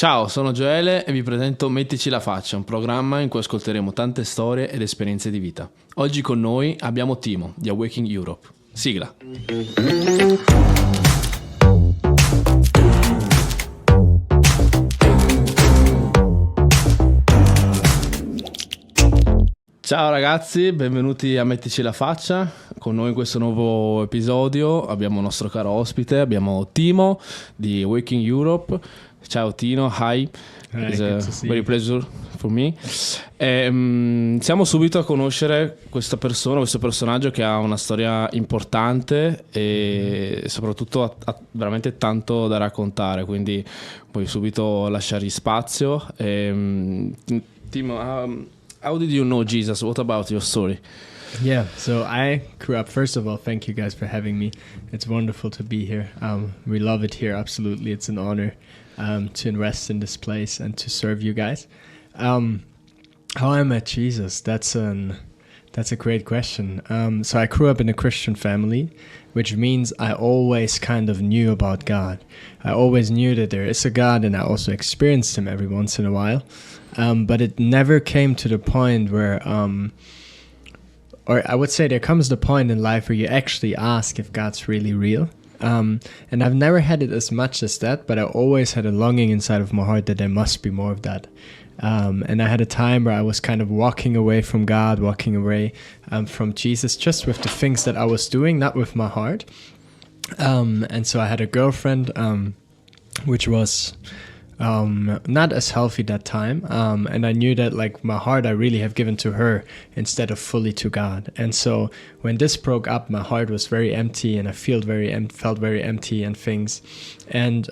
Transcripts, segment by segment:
Ciao, sono Gioele e vi presento Mettici la faccia, un programma in cui ascolteremo tante storie ed esperienze di vita. Oggi con noi abbiamo Timo di Awakening Europe. Sigla. Ciao ragazzi, benvenuti a Mettici la faccia. Con noi in questo nuovo episodio abbiamo il nostro caro ospite, abbiamo Timo di Awakening Europe. Ciao Tino, hi. It's a very pleasure for me. Iniziamo subito a conoscere questa persona, questo personaggio che ha una storia importante e soprattutto ha veramente tanto da raccontare, quindi puoi subito lasciargli spazio. Timo, how did you know Jesus? What about your story? Yeah, so I grew up. First of all, thank you guys for having me. It's wonderful to be here. We love it here, absolutely. It's an honor to invest in this place and to serve you guys. How I met Jesus, that's a great question. So I grew up in a Christian family, which means I always kind of knew about God. I always knew that there is a God, and I also experienced him every once in a while. But it never came to the point where, or I would say there comes the point in life where you actually ask if God's really real. And I've never had it as much as that, but I always had a longing inside of my heart that there must be more of that. And I had a time where I was kind of walking away from God, walking away from Jesus, just with the things that I was doing, not with my heart. And so I had a girlfriend, which was not as healthy that time, and I knew that like my heart I really have given to her instead of fully to God. And so when this broke up, my heart was very empty, and I felt very empty and things. And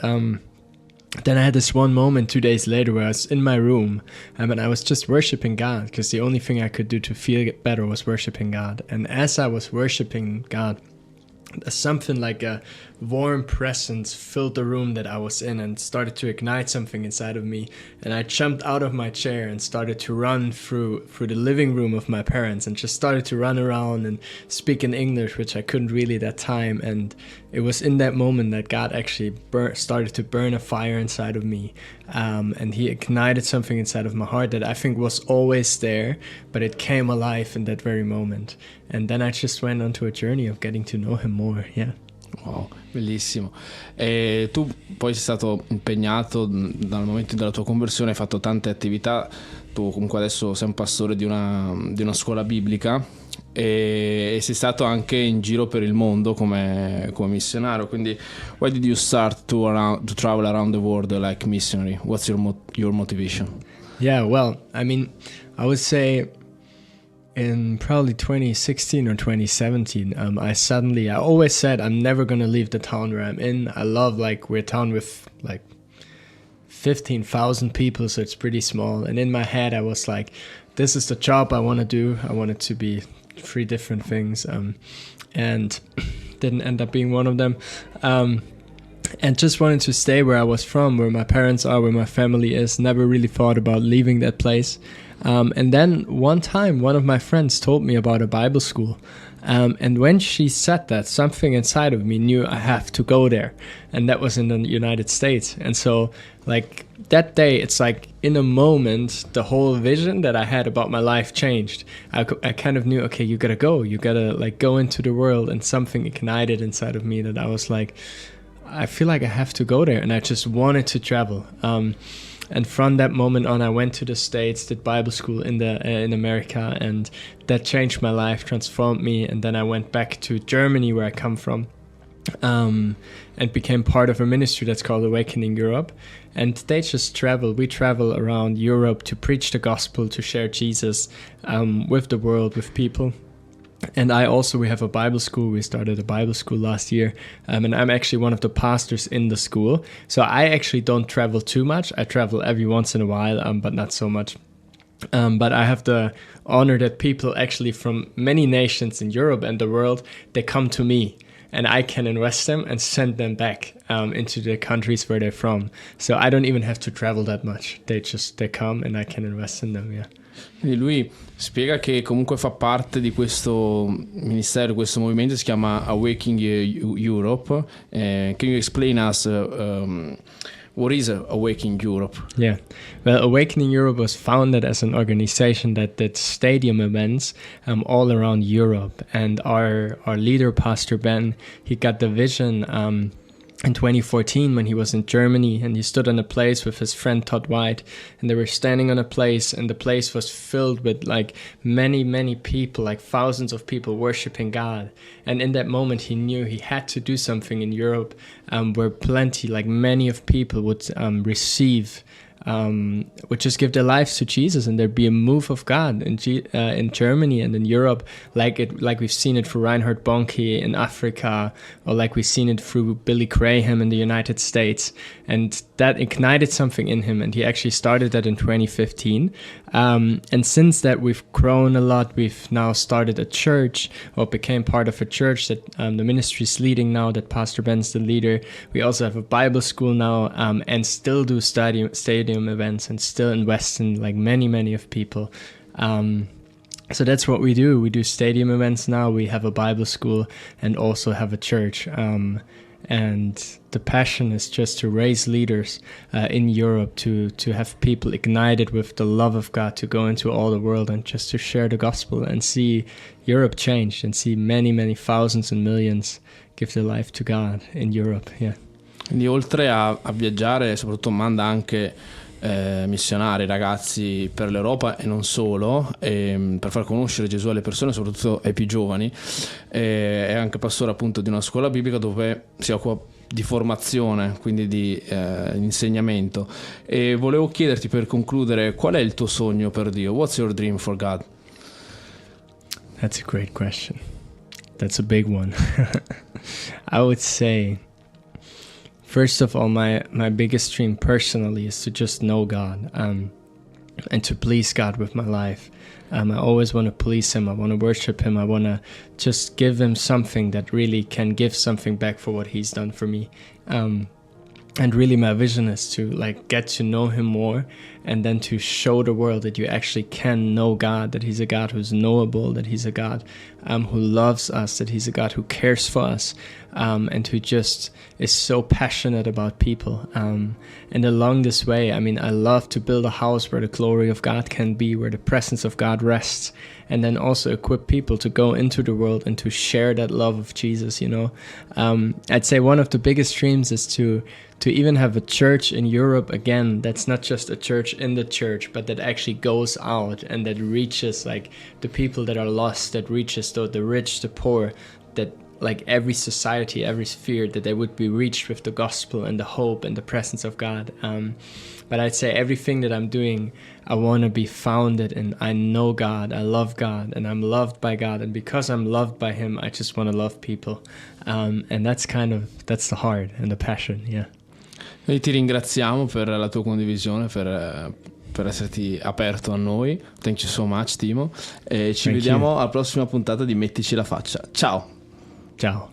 then I had this one moment 2 days later where I was in my room, and I was just worshiping God, because the only thing I could do to feel better was worshiping God. And as I was worshiping God, something like a warm presence filled the room that I was in and started to ignite something inside of me. And I jumped out of my chair and started to run through the living room of my parents, and just started to run around and speak in English, which I couldn't really at that time. And it was in that moment that God actually started to burn a fire inside of me. And he ignited something inside of my heart that I think was always there, but it came alive in that very moment. And then I just went onto a journey of getting to know him more, yeah. Wow, bellissimo. E tu poi sei stato impegnato dal momento della tua conversione, hai fatto tante attività. Tu comunque adesso sei un pastore di una scuola biblica e sei stato anche in giro per il mondo come missionario. Quindi why did you start to travel around the world like missionary? What's your motivation? Yeah, well, I mean, I would say in probably 2016 or 2017, I always said I'm never going to leave the town where I'm in. I love, like, we're a town with like 15,000 people, so it's pretty small. And in my head, I was like, this is the job I want to do. I want it to be 3 different things, and didn't end up being one of them. And just wanted to stay where I was from, where my parents are, where my family is. Never really thought about leaving that place. And then one time, one of my friends told me about a Bible school. And when she said that, something inside of me knew I have to go there. And that was in the United States. And so, like, that day, it's like in a moment, the whole vision that I had about my life changed. I kind of knew, okay, you gotta go. You gotta, like, go into the world. And something ignited inside of me that I was like, I feel like I have to go there. And I just wanted to travel. And from that moment on, I went to the States, did Bible school in America, and that changed my life, transformed me. And then I went back to Germany, where I come from, and became part of a ministry that's called Awakening Europe. And they just travel. We travel around Europe to preach the gospel, to share Jesus with the world, with people. And we have a Bible school. We started a Bible school last year. And I'm actually one of the pastors in the school. So I actually don't travel too much. I travel every once in a while, but not so much. But I have the honor that people actually from many nations in Europe and the world, they come to me. And I can invest them and send them back into the countries where they're from. So I don't even have to travel that much. They come and I can invest in them, yeah. Quindi lui spiega che comunque fa parte di questo ministero, questo movimento si chiama Awakening Europe. Can you explain us What is Awakening Europe? Yeah, well, Awakening Europe was founded as an organization that did stadium events all around Europe. And our leader, Pastor Ben, he got the vision in 2014 when he was in Germany, and he stood on a place with his friend Todd White, and they were standing on a place, and the place was filled with like many people, like thousands of people worshiping God. And in that moment he knew he had to do something in Europe where plenty, like many of people would receive would just give their lives to Jesus, and there'd be a move of God in Germany and in Europe, like we've seen it through Reinhard Bonnke in Africa, or like we've seen it through Billy Graham in the United States. And that ignited something in him, and he actually started that in 2015. And since that, we've grown a lot. We've now started a church, or became part of a church that the ministry is leading now, that Pastor Ben's the leader. We also have a Bible school now, and still do stadium events, and still invest in like many of people. So that's what we do. We do stadium events now. We have a Bible school and also have a church. And the passion is just to raise leaders in Europe, to have people ignited with the love of God, to go into all the world and just to share the gospel and see Europe changed, and see many thousands and millions give their life to God in Europe. Yeah. Quindi oltre a viaggiare, soprattutto manda anche missionari, ragazzi per l'Europa e non solo, per far conoscere Gesù alle persone, soprattutto ai più giovani. È anche pastore appunto di una scuola biblica dove si occupa di formazione, quindi di insegnamento. E volevo chiederti, per concludere, qual è il tuo sogno per Dio? What's your dream for God? That's a great question. That's a big one. I would say, first of all, my biggest dream personally is to just know God and to please God with my life. I always want to please Him. I want to worship Him. I want to just give Him something that really can give something back for what He's done for me. And really my vision is to like get to know Him more, and then to show the world that you actually can know God, that He's a God who's knowable, that He's a God who loves us, that He's a God who cares for us, and who just is so passionate about people. And along this way, I mean, I love to build a house where the glory of God can be, where the presence of God rests, and then also equip people to go into the world and to share that love of Jesus, you know. I'd say one of the biggest dreams is to even have a church in Europe, again, that's not just a church in the church, but that actually goes out and that reaches like the people that are lost, that reaches the rich, the poor, that like every society, every sphere, that they would be reached with the gospel and the hope and the presence of God. But I'd say everything that I'm doing, I want to be founded in I know God, I love God, and I'm loved by God. And because I'm loved by Him, I just want to love people. And that's the heart and the passion, yeah. Noi ti ringraziamo per la tua condivisione, per esserti aperto a noi. Thank you so much, Timo. E ci vediamo alla prossima puntata di Mettici la faccia. Ciao. Ciao.